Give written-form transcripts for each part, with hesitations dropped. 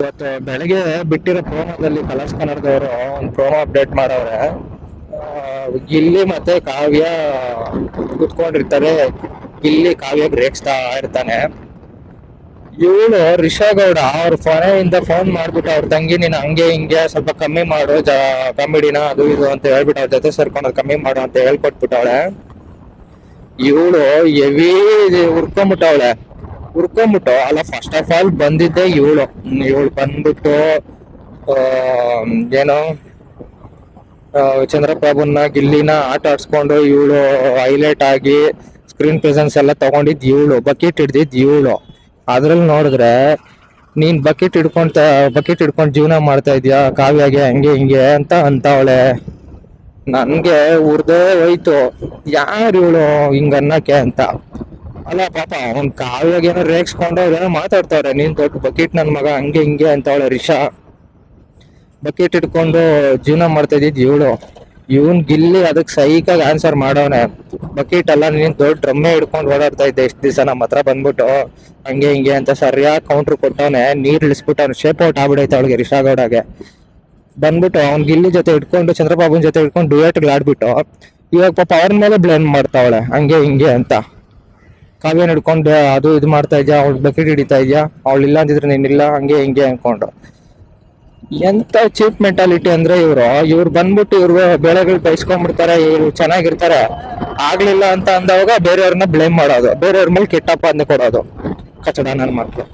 ಇವತ್ತು ಬೆಳಗ್ಗೆ ಬಿಟ್ಟಿರೋ ಪ್ರೋಮೋದಲ್ಲಿ ಕಲರ್ಸ್ ಕನ್ನಡದವರು ಒಂದು ಪ್ರೋಮೋ ಅಪ್ಡೇಟ್ ಮಾಡವ್ರೆ. ಗಿಲ್ಲಿ ಮತ್ತೆ ಕಾವ್ಯ ಕುತ್ಕೊಂಡಿರ್ತಾರೆ. ಗಿಲ್ಲಿ ಕಾವ್ಯ ರೇಗಿಸ್ತಾ ಇರ್ತಾನೆ. ಇವಳು ರಿಷಾ ಗೌಡ ಅವ್ರ ಫೋನಿಂದ ಫೋನ್ ಮಾಡ್ಬಿಟ್ಟು ಅವ್ರ ತಂಗಿ ನೀನು ಹಂಗೆ ಹಿಂಗೆ ಸ್ವಲ್ಪ ಕಮ್ಮಿ ಮಾಡು ಕಾಮಿಡಿನ ಅದು ಇದು ಅಂತ ಹೇಳ್ಬಿಟ್ಟು ಅವ್ರ ಜೊತೆ ಸೇರ್ಕೊಂಡು ಕಮ್ಮಿ ಮಾಡು ಅಂತ ಹೇಳ್ಕೊಟ್ಬಿಟ್ಟವಳೆ. ಇವಳು ಹೆವಿ ಹುರ್ಕೊಂಬಿಟ್ಟವಳೆ. ಅಲ್ಲ, ಫಸ್ಟ್ ಆಫ್ ಆಲ್ ಬಂದಿದ್ದೆ ಇವಳು ಬಂದ್ಬಿಟ್ಟು ಏನೋ ಚಂದ್ರಪ್ರಭುನ ಗಿಲ್ಲಿನ ಆಟ ಆಡ್ಸ್ಕೊಂಡು ಇವಳು ಹೈಲೈಟ್ ಆಗಿ ಸ್ಕ್ರೀನ್ ಪ್ರೆಸೆನ್ಸ್ ಎಲ್ಲ ತಗೊಂಡಿದ್ ಇವಳು, ಬಕೆಟ್ ಹಿಡ್ದಿದ್ ಇವಳು. ಅದ್ರಲ್ಲಿ ನೋಡಿದ್ರೆ ನೀನ್ ಬಕೆಟ್ ಹಿಡ್ಕೊಂಡ್ ಜೀವನ ಮಾಡ್ತಾ ಇದ್ಯಾ ಕಾವ್ಯಾಗೆ ಹಂಗೆ ಹಿಂಗೆ ಅಂತ ಅಂತವಳೆ. ನನ್ಗೆ ಉರ್ದೇ ಹೋಯ್ತು, ಯಾರು ಇವಳು ಹಿಂಗ ಅನ್ನಕ್ಕೆ ಅಂತ. ಅಲ್ಲ ಪಾಪ ಅವ್ನ್ ಕಾವ್ಯಾಗೇನೋ ರೇಗಿಸ್ಕೊಂಡು ಏನೋ ಮಾತಾಡ್ತಾವ್ರೆ, ನೀನ್ ದೊಡ್ಡ ಬಕೆಟ್ ನನ್ ಮಗ ಹಂಗೆ ಹಿಂಗೆ ಅಂತವಳೆ ರಿಷಾ. ಬಕೆಟ್ ಇಟ್ಕೊಂಡು ಜೀವನ ಮಾಡ್ತಾ ಇದ್ದಿದ್ ಇವಳು. ಇವನ್ ಗಿಲ್ಲಿ ಅದಕ್ಕೆ ಸೈಕಾಗಿ ಆನ್ಸರ್ ಮಾಡವನೆ, ಬಕೆಟ್ ಅಲ್ಲ ನೀನ್ ದೊಡ್ಡ ಡ್ರಮ್ಮೆ ಹಿಡ್ಕೊಂಡು ಓಡಾಡ್ತಾ ಇದ್ದೆ ಇಷ್ಟ ದಿವಸ ನಮ್ಮ ಹತ್ರ ಬಂದ್ಬಿಟ್ಟು ಹಂಗೆ ಹಿಂಗೆ ಅಂತ ಸರಿಯಾಗಿ ಕೌಂಟ್ರ್ ಕೊಟ್ಟವನೆ. ನೀರ್ ಇಳಿಸ್ಬಿಟ್ಟು ಅವ್ನು ಶೇಪ್ ಔಟ್ ಆಗ್ಬಿಡೈತೆ ಅವಳಿಗೆ ರಿಷಾ ಗೌಡಗೆ. ಬಂದ್ಬಿಟ್ಟು ಅವ್ನ್ ಗಿಲ್ಲಿ ಜೊತೆ ಇಟ್ಕೊಂಡು ಚಂದ್ರಬಾಬುನ್ ಜೊತೆ ಇಟ್ಕೊಂಡು ಡ್ಯೂಯೆಟ್ಗಳು ಆಡ್ಬಿಟ್ಟು ಇವಾಗ ಪಾಪ ಅವ್ರ ಮೇಲೆ ಬ್ಲೇಮ್ ಮಾಡ್ತಾವಳೆ ಹಂಗೆ ಹಿಂಗೆ ಅಂತ. ಕಾವ್ಯನ ಹಿಡ್ಕೊಂಡು ಅದು ಇದು ಮಾಡ್ತಾ ಇದ್ಯಾ, ಅವ್ಳು ಬಕೆಟ್ ಹಿಡಿತಾ ಇದ್ಯಾ, ಅವಳು ಇಲ್ಲ ಅಂದಿದ್ರೆ ನೀನಿಲ್ಲ ಹಂಗೆ ಹಿಂಗೆ ಅನ್ಕೊಂಡು. ಎಂತ ಚೀಪ್ ಮೆಂಟಾಲಿಟಿ ಅಂದ್ರೆ ಇವ್ರು ಬಂದ್ಬಿಟ್ಟು ಇವ್ರು ಬೆಳೆಗಳು ಬಯಸ್ಕೊಂಡ್ಬಿಡ್ತಾರೆ, ಇವ್ರು ಚೆನ್ನಾಗಿರ್ತಾರೆ. ಆಗ್ಲಿಲ್ಲ ಅಂತ ಅಂದವಾಗ ಬೇರೆಯವ್ರನ್ನ ಬ್ಲೇಮ್ ಮಾಡೋದು, ಬೇರೆಯವ್ರ ಮೇಲೆ ಕೆಟ್ಟಪ್ಪ ಅಂದ ಕೊಡೋದು. ಕಚಡ ನನ್ ಮಕ್ಳು.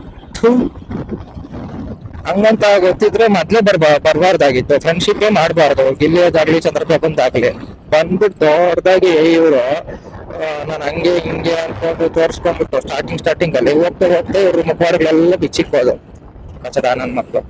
ಹಂಗಂತ ಗೊತ್ತಿದ್ರೆ ಮೊದ್ಲೇ ಬರ್ಬಾರ್ದಾಗಿತ್ತು. ಫ್ರೆಂಡ್ಶಿಪ್ ಮಾಡಬಾರ್ದು, ಗಿಲ್ಲಿಯದಾಗ್ಲಿ ಚಂದ್ರಪ್ರಭಂದಾಗ್ಲಿ. ಬಂದ್ಬಿಟ್ಟು ದೊಡ್ಡದಾಗಿ ಇವ್ರು ನಾನು ಹಂಗೆ ಹಿಂಗೆ ಅನ್ಕೊಂಡು ತೋರ್ಸ್ಕೊಂಡ್ಬಿಟ್ಟು ಸ್ಟಾರ್ಟಿಂಗ್ ಅಲ್ಲಿ ಹೋಗ್ತಾ ಇವ್ರ ಮುಖವಾಡಗಳೆಲ್ಲ ಬಿಚ್ಚಿಕ್ಕೋದು. ಕಚಡ ನನ್ ಮಕ್ಳು.